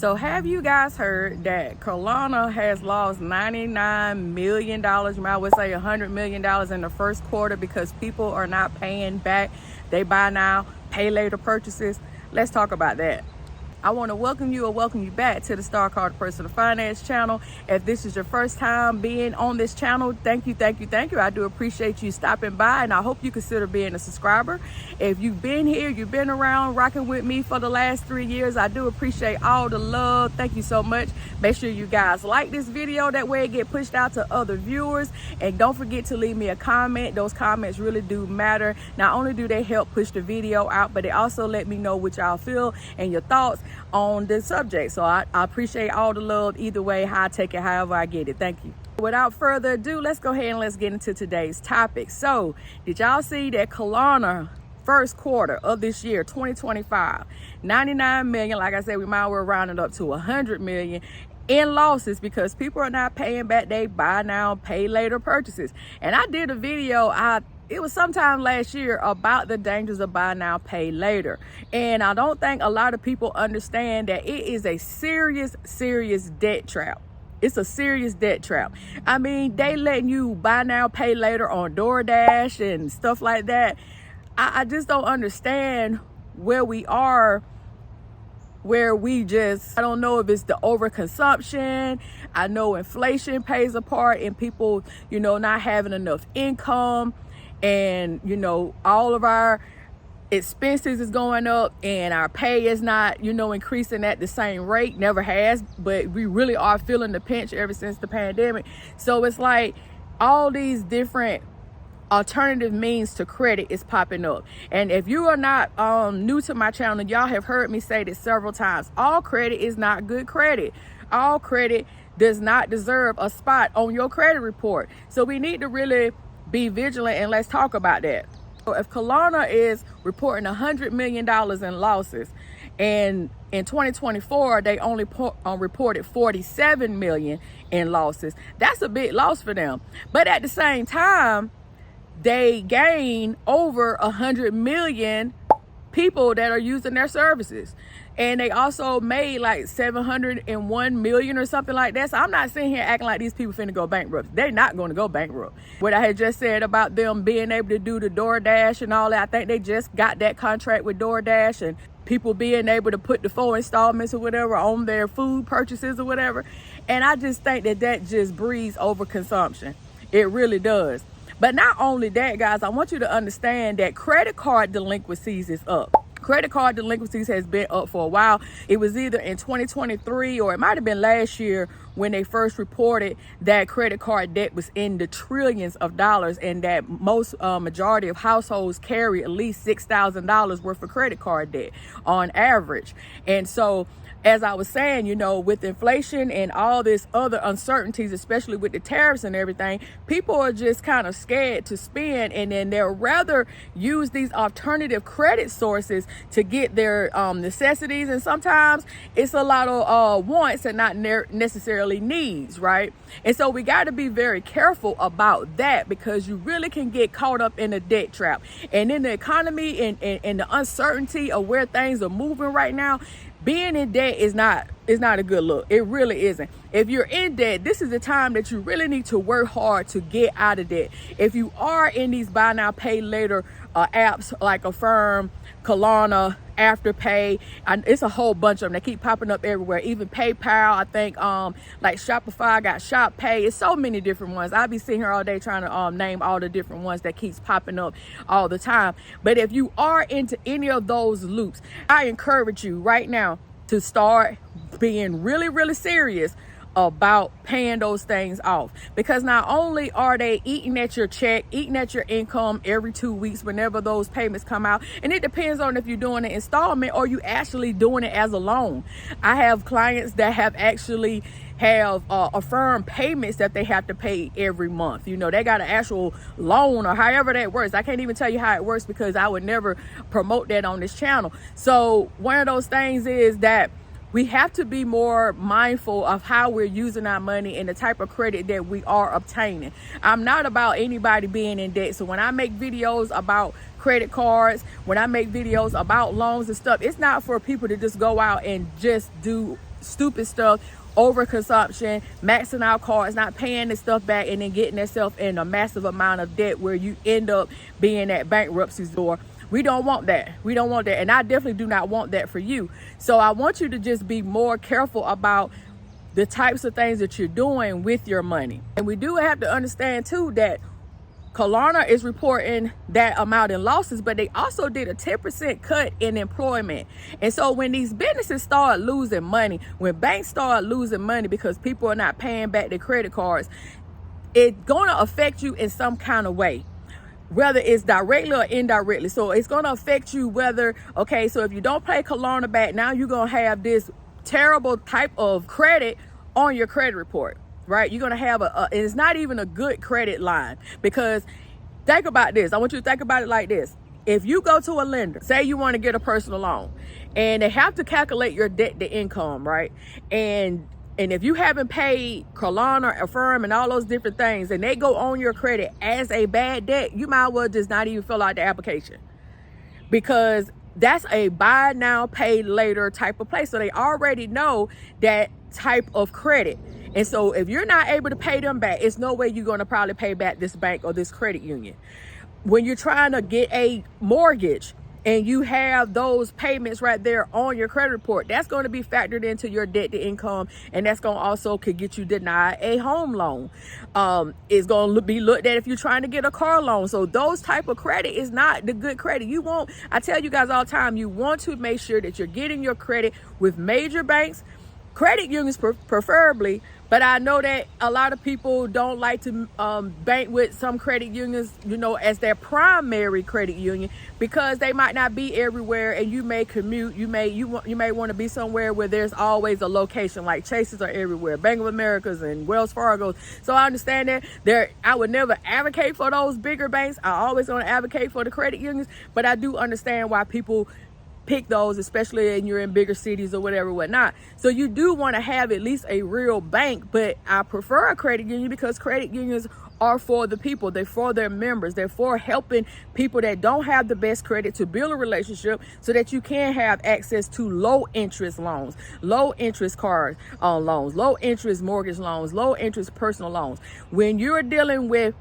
So have you guys heard that Klarna has lost $99 million, I would say $100 million in the first quarter because people are not paying back they buy now, pay later purchases? Let's talk about that. I want to welcome you back to the Starr Personal Finance channel. If this is your first time being on this channel, thank you. I do appreciate you stopping by, and I hope you consider being a subscriber. If you've been here, you've been around rocking with me for the last 3 years, I do appreciate all the love. Thank you so much. Make sure you guys like this video, that way it get pushed out to other viewers, and don't forget to leave me a comment. Those comments really do matter. Not only do they help push the video out, but they also let me know what y'all feel and your thoughts on this subject. So I appreciate all the love either way, how I take it, however I get it. Thank you. Without further ado, let's go ahead and let's get into today's topic. So did y'all see that Klarna first quarter of this year 2025, 99 million, like I said, we might well round it up to 100 million in losses because people are not paying back they buy now, pay later purchases. And I did a video, it was sometime last year, about the dangers of buy now, pay later. And I don't think a lot of people understand that it is a serious debt trap. It's a serious debt trap. I mean, they letting you buy now, pay later on DoorDash and stuff like that. I just don't understand where we are, where we just, I don't know if it's the overconsumption. I know inflation plays a part in people, not having enough income. And, all of our expenses is going up and our pay is not, increasing at the same rate, never has, but we really are feeling the pinch ever since the pandemic. So it's like all these different alternative means to credit is popping up. And if you are not new to my channel, y'all have heard me say this several times. All credit is not good credit. All credit does not deserve a spot on your credit report. So we need to really be vigilant, and let's talk about that. So if Klarna is reporting $100 million in losses, and in 2024 they only reported 47 million in losses, that's a big loss for them. But at the same time, they gain over 100 million people that are using their services. And they also made like 701 million or something like that. So I'm not sitting here acting like these people finna go bankrupt. They're not going to go bankrupt. What I had just said about them being able to do the DoorDash and all that, I think they just got that contract with DoorDash, and people being able to put the 4 installments or whatever on their food purchases or whatever. And I just think that just breeds overconsumption. It really does. But not only that, guys, I want you to understand that credit card delinquencies is up. Credit card delinquencies has been up for a while. It was either in 2023 or it might have been last year when they first reported that credit card debt was in the trillions of dollars, and that most majority of households carry at least $6,000 worth of credit card debt on average. And so, as I was saying, with inflation and all this other uncertainties, especially with the tariffs and everything, people are just kind of scared to spend, and then they'll rather use these alternative credit sources to get their necessities. And sometimes it's a lot of wants and not necessarily needs, right? And so we got to be very careful about that, because you really can get caught up in a debt trap. And in the economy and the uncertainty of where things are moving right now, being in debt is not a good look. It really isn't. If you're in debt, this is the time that you really need to work hard to get out of debt. If you are in these buy now, pay later apps like Affirm, Klarna, Afterpay, and it's a whole bunch of them. They keep popping up everywhere. Even PayPal, I think, like Shopify got Shop Pay. It's so many different ones. I'll be sitting here all day trying to name all the different ones that keeps popping up all the time. But if you are into any of those loops, I encourage you right now to start being really serious about paying those things off, because not only are they eating at your check, eating at your income every 2 weeks whenever those payments come out, and it depends on if you're doing an installment or you actually doing it as a loan. I have clients that have actually have Affirm payments that they have to pay every month. They got an actual loan, or however that works. I can't even tell you how it works because I would never promote that on this channel. So one of those things is that we have to be more mindful of how we're using our money and the type of credit that we are obtaining. I'm not about anybody being in debt. So when I make videos about credit cards, when I make videos about loans and stuff, it's not for people to just go out and just do stupid stuff, overconsumption, maxing out cards, not paying this stuff back, and then getting yourself in a massive amount of debt where you end up being at bankruptcy's door. We don't want that. We don't want that. And I definitely do not want that for you. So I want you to just be more careful about the types of things that you're doing with your money. And we do have to understand too that Klarna is reporting that amount in losses, but they also did a 10% cut in employment. And so when these businesses start losing money, when banks start losing money because people are not paying back their credit cards, it's going to affect you in some kind of way, whether it's directly or indirectly. So it's going to affect you whether, okay, so if you don't pay Klarna back, now you're going to have this terrible type of credit on your credit report, right? You're going to have and it's not even a good credit line, because think about this. I want you to think about it like this. If you go to a lender, say you want to get a personal loan, and they have to calculate your debt to income, right? And if you haven't paid Klarna or Affirm and all those different things, and they go on your credit as a bad debt, you might as well just not even fill out the application, because that's a buy now, pay later type of place. So they already know that type of credit. And so if you're not able to pay them back, it's no way you're going to probably pay back this bank or this credit union. When you're trying to get a mortgage and you have those payments right there on your credit report, that's going to be factored into your debt to income, and that's going to also could get you denied a home loan. It's going to be looked at if you're trying to get a car loan. So those type of credit is not the good credit. You want, I tell you guys all the time, you want to make sure that you're getting your credit with major banks, credit unions preferably, but I know that a lot of people don't like to bank with some credit unions, you know, as their primary credit union, because they might not be everywhere, and you may commute. You may want to be somewhere where there's always a location. Like Chase's are everywhere, Bank of America's and Wells Fargo's. So I understand that I would never advocate for those bigger banks. I always want to advocate for the credit unions, but I do understand why people pick those, especially when you're in bigger cities or whatnot. So you do want to have at least a real bank, but I prefer a credit union because credit unions are for the people. They're for their members. They're for helping people that don't have the best credit to build a relationship so that you can have access to low interest loans, low interest car loans, low interest mortgage loans, low interest personal loans. When you're dealing with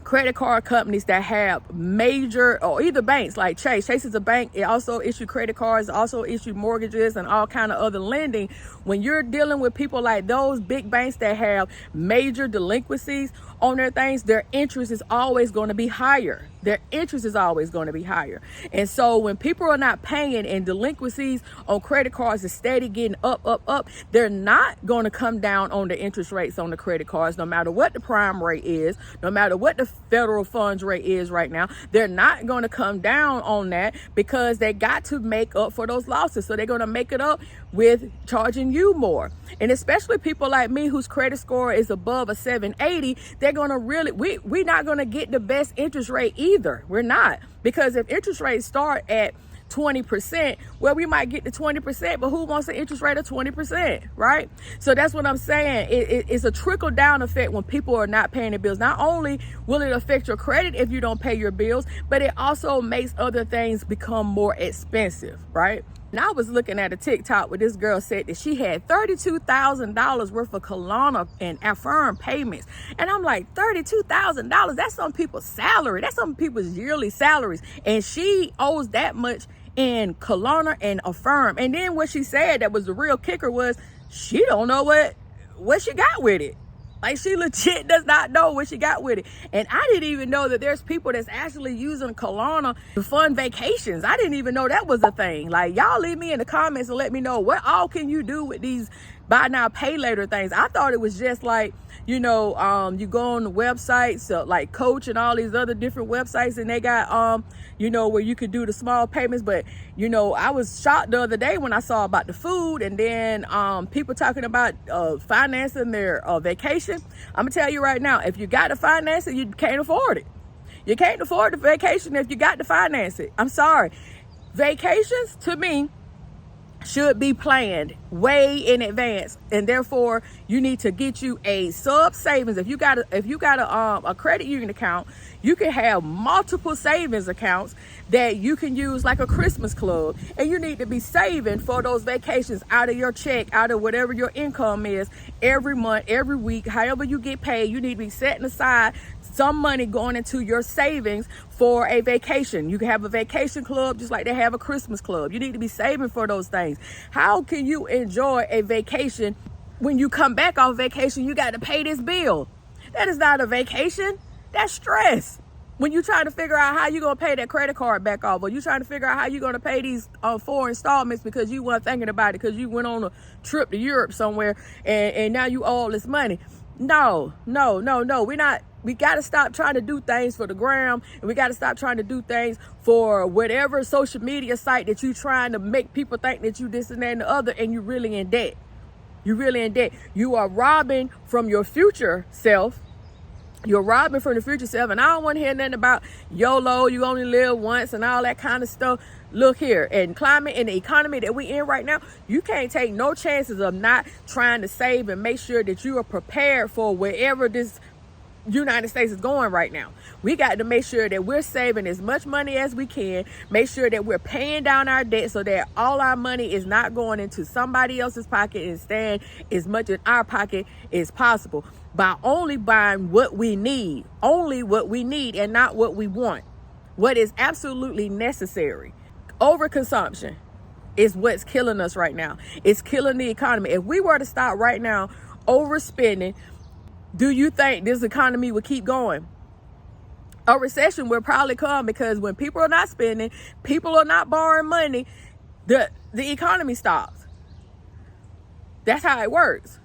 credit card companies that have major, or either banks like Chase is a bank, it also issue credit cards, also issue mortgages and all kind of other lending. When you're dealing with people like those big banks that have major delinquencies on their things, their interest is always going to be higher. Their interest is always going to be higher. And so when people are not paying and delinquencies on credit cards is steady getting up, they're not going to come down on the interest rates on the credit cards, no matter what the prime rate is, no matter what the federal funds rate is right now. They're not going to come down on that, because they got to make up for those losses. So they're going to make it up with charging you more. And especially people like me whose credit score is above a 780, they're going to really, we're not going to get the best interest rate either. We're not, because if interest rates start at 20%, well, we might get to 20%, but who wants an interest rate of 20%, right? So that's what I'm saying. It's a trickle down effect when people are not paying their bills. Not only will it affect your credit if you don't pay your bills, but it also makes other things become more expensive, right? Now, I was looking at a TikTok where this girl said that she had $32,000 worth of Klarna and Affirm payments. And I'm like, $32,000? That's some people's salary. That's some people's yearly salaries. And she owes that much in Klarna and Affirm. And then what she said that was the real kicker was she don't know what she got with it. Like, she legit does not know what she got with it. And I didn't even know that there's people that's actually using Klarna to fund vacations. I didn't even know that was a thing. Like, y'all leave me in the comments and let me know what all can you do with these buy now, pay later things. I thought it was just like, you know, you go on the websites like Coach and all these other different websites, and they got, you know, where you could do the small payments. But, you know, I was shocked the other day when I saw about the food, and then people talking about financing their vacation. I'm gonna tell you right now, if you got to finance it, you can't afford it. You can't afford the vacation if you got to finance it. I'm sorry. Vacations, to me, should be planned way in advance, and therefore you need to get you a sub savings. If you got a credit union account, you can have multiple savings accounts that you can use like a Christmas club, and you need to be saving for those vacations out of your check, out of whatever your income is, every month, every week, however you get paid. You need to be setting aside some money going into your savings for a vacation. You can have a vacation club just like they have a Christmas club. You need to be saving for those things. How can you enjoy a vacation when you come back off vacation, you got to pay this bill? That is not a vacation. That's stress. When you're trying to figure out how you're going to pay that credit card back off, or you're trying to figure out how you're going to pay these 4 installments because you weren't thinking about it because you went on a trip to Europe somewhere and now you owe all this money. No. We got to stop trying to do things for the gram, and we got to stop trying to do things for whatever social media site that you're trying to make people think that you this and that and the other, and you're really in debt. You're really in debt. You are robbing from your future self. You're robbing from the future self, and I don't want to hear nothing about YOLO, you only live once, and all that kind of stuff. Look here, in climate, in the economy that we in right now, you can't take no chances of not trying to save and make sure that you are prepared for wherever this United States is going right now. We got to make sure that we're saving as much money as we can, make sure that we're paying down our debt so that all our money is not going into somebody else's pocket and staying as much in our pocket as possible, by only buying what we need, and not what we want, what is absolutely necessary. Overconsumption is what's killing us right now. It's killing the economy. If we were to stop right now overspending, do you think this economy would keep going? A recession will probably come, because when people are not spending, people are not borrowing money, the economy stops. That's how it works.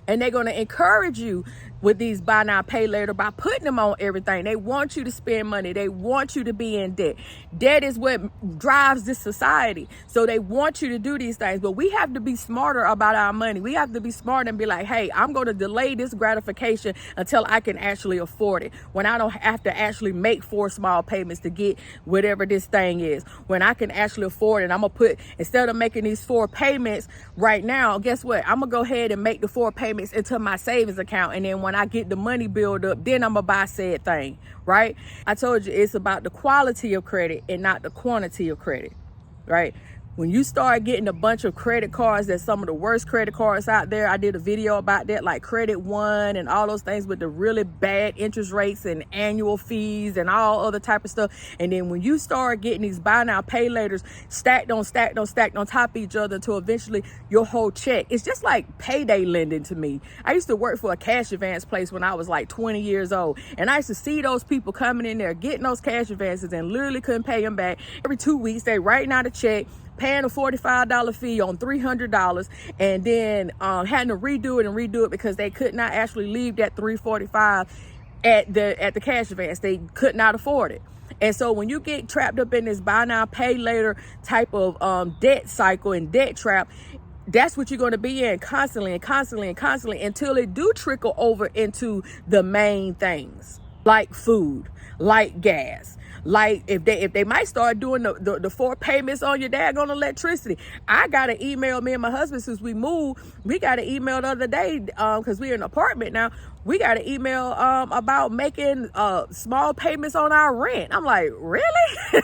And they're going to encourage you with these buy now, pay later by putting them on everything. They want you to spend money. They want you to be in debt. Debt is what drives this society. So they want you to do these things. But we have to be smarter about our money. We have to be smart and be like, hey, I'm going to delay this gratification until I can actually afford it. When I don't have to actually make 4 small payments to get whatever this thing is. When I can actually afford it, I'm going to put, instead of making these 4 payments right now, guess what? I'm going to go ahead and make the 4 payments into my savings account. And then when I get the money build up, then I'm gonna buy said thing, right? I told you it's about the quality of credit and not the quantity of credit, right? When you start getting a bunch of credit cards, that's some of the worst credit cards out there. I did a video about that, like Credit One and all those things with the really bad interest rates and annual fees and all other type of stuff. And then when you start getting these buy now, pay laters stacked on top of each other until eventually your whole check, it's just like payday lending to me. I used to work for a cash advance place when I was like 20 years old. And I used to see those people coming in there, getting those cash advances and literally couldn't pay them back. Every 2 weeks, they writing out a check, paying a $45 fee on $300, and then having to redo it because they could not actually leave that $345 at the cash advance. They could not afford it. And so when you get trapped up in this buy now, pay later type of debt cycle and debt trap, that's what you're going to be in constantly until it do trickle over into the main things like food, like gas. Like if they might start doing the 4 payments on your daggone electricity. I got an email, me and my husband, since we moved, we got an email the other day, because we're in an apartment now. We got an email about making small payments on our rent. I'm like, really?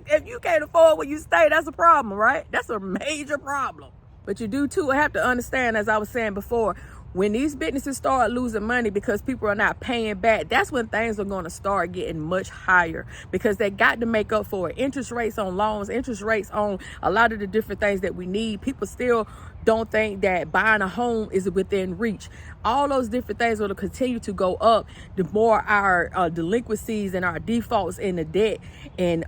If you can't afford where you stay, that's a problem, right? That's a major problem. But you do too have to understand, as I was saying before, when these businesses start losing money because people are not paying back, that's when things are going to start getting much higher, because they got to make up for it. Interest rates on loans, interest rates on a lot of the different things that we need. People still don't think that buying a home is within reach. All those different things will continue to go up the more our delinquencies and our defaults in the debt and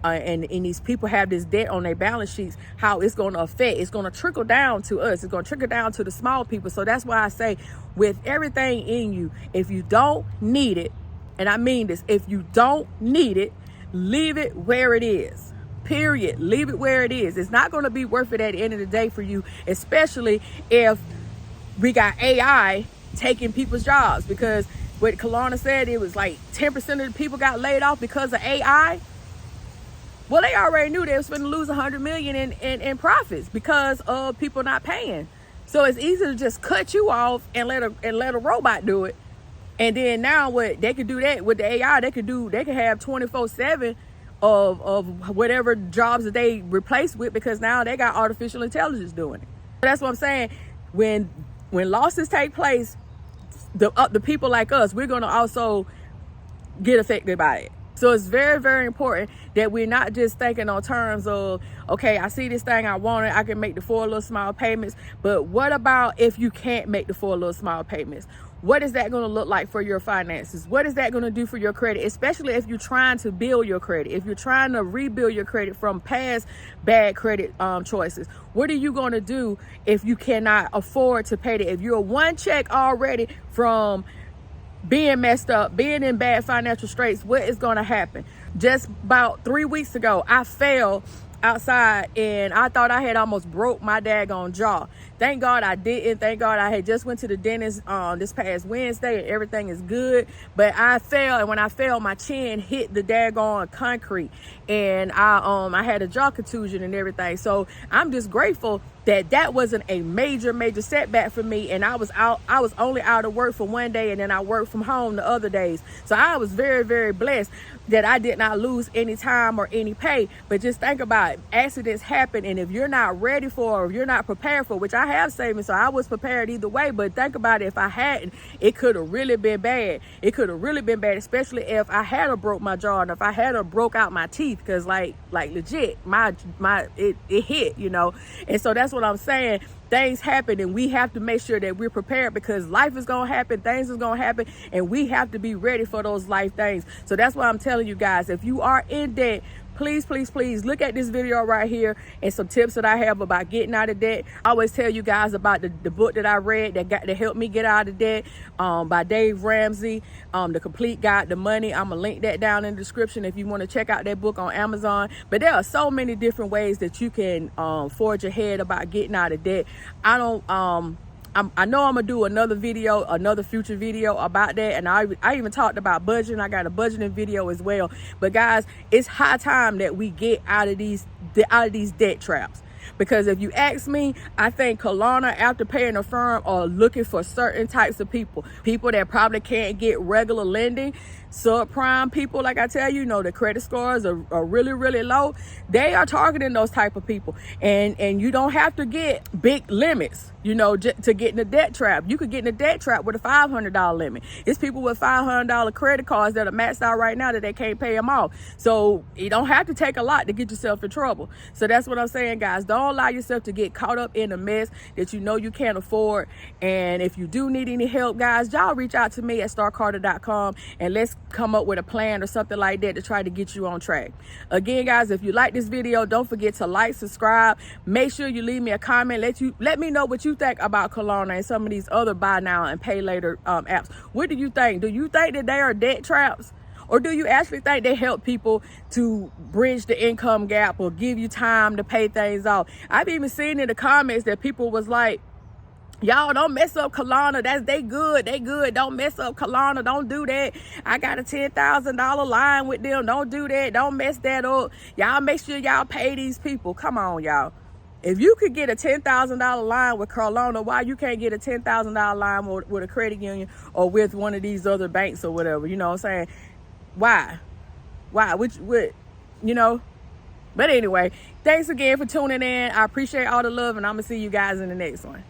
these people have this debt on their balance sheets, how it's going to affect, it's going to trickle down to us. It's going to trickle down to the small people. So that's why I say, with everything in you, if you don't need it, and I mean this, if you don't need it, leave it where it is. Period. Leave it where it is. It's not going to be worth it at the end of the day for you, especially if we got AI taking people's jobs. Because what Klarna said, it was like 10% of the people got laid off because of AI. Well, they already knew they was going to lose $100 million in profits because of people not paying. So it's easy to just cut you off and let a robot do it. And then now what they could do that with the AI, they could have 24/7 of whatever jobs that they replace with, because now they got artificial intelligence doing it. That's what I'm saying. When losses take place, the people like us, we're going to also get affected by it. So it's very, very important that we're not just thinking on terms of, okay, I see this thing, I want it, I can make the 4 little small payments. But what about if you can't make the 4 little small payments? What is that going to look like for your finances? What is that going to do for your credit? Especially if you're trying to build your credit, if you're trying to rebuild your credit from past bad credit choices. What are you going to do if you cannot afford to pay it? If you're one check already from being messed up, being in bad financial straits, what is going to happen? Just about 3 weeks ago, I fell outside and I thought I had almost broke my daggone jaw. Thank God I didn't. Thank God I had just went to the dentist this past Wednesday and everything is good. But I fell, and when I fell, my chin hit the daggone concrete, and I had a jaw contusion and everything. So I'm just grateful that wasn't a major setback for me. And I was only out of work for one day, and then I worked from home the other days. So I was very, very blessed that I did not lose any time or any pay. But just think about it. Accidents happen, and if you're not ready for, or if you're not prepared for, which I have savings, so I was prepared either way. But think about it, if I hadn't, it could have really been bad. It could have really been bad, especially if I had broke my jaw, and if I had broke out my teeth, because like legit, it hit, you know. And so that's what I'm saying. Things happen, and we have to make sure that we're prepared, because life is going to happen, things is going to happen, and we have to be ready for those life things. So that's why I'm telling you guys, if you are in debt, please, please, please look at this video right here and some tips that I have about getting out of debt. I always tell you guys about the book that I read that helped me get out of debt, by Dave Ramsey, The Complete Guide to Money. I'm going to link that down in the description if you want to check out that book on Amazon. But there are so many different ways that you can forge ahead about getting out of debt. I know I'm gonna do another future video about that, and I even talked about budgeting. I got a budgeting video as well. But guys, it's high time that we get out of these debt traps. Because if you ask me, I think Klarna, after paying a firm, are looking for certain types of people that probably can't get regular lending. Subprime people, like I tell you, the credit scores are really, really low. They are targeting those type of people, and you don't have to get big limits, to get in the debt trap. You could get in the debt trap with a $500 limit. It's people with $500 credit cards that are maxed out right now that they can't pay them off. So you don't have to take a lot to get yourself in trouble. So that's what I'm saying, guys. Don't allow yourself to get caught up in a mess that you can't afford. And if you do need any help, guys, y'all reach out to me at starcarter.com, and let's come up with a plan or something like that to try to get you on track. Again, guys, if you like this video, don't forget to like, subscribe. Make sure you leave me a comment. Let me know what you think about Klarna and some of these other buy now and pay later apps. What do you think? Do you think that they are debt traps? Or do you actually think they help people to bridge the income gap or give you time to pay things off? I've even seen in the comments that people was like, y'all don't mess up Klarna. They good. Don't mess up Klarna. Don't do that. I got a $10,000 line with them. Don't do that. Don't mess that up. Y'all make sure y'all pay these people. Come on, y'all. If you could get a $10,000 line with Klarna, why you can't get a $10,000 line with a credit union or with one of these other banks or whatever? You know what I'm saying? Why? But anyway, thanks again for tuning in. I appreciate all the love, and I'm going to see you guys in the next one.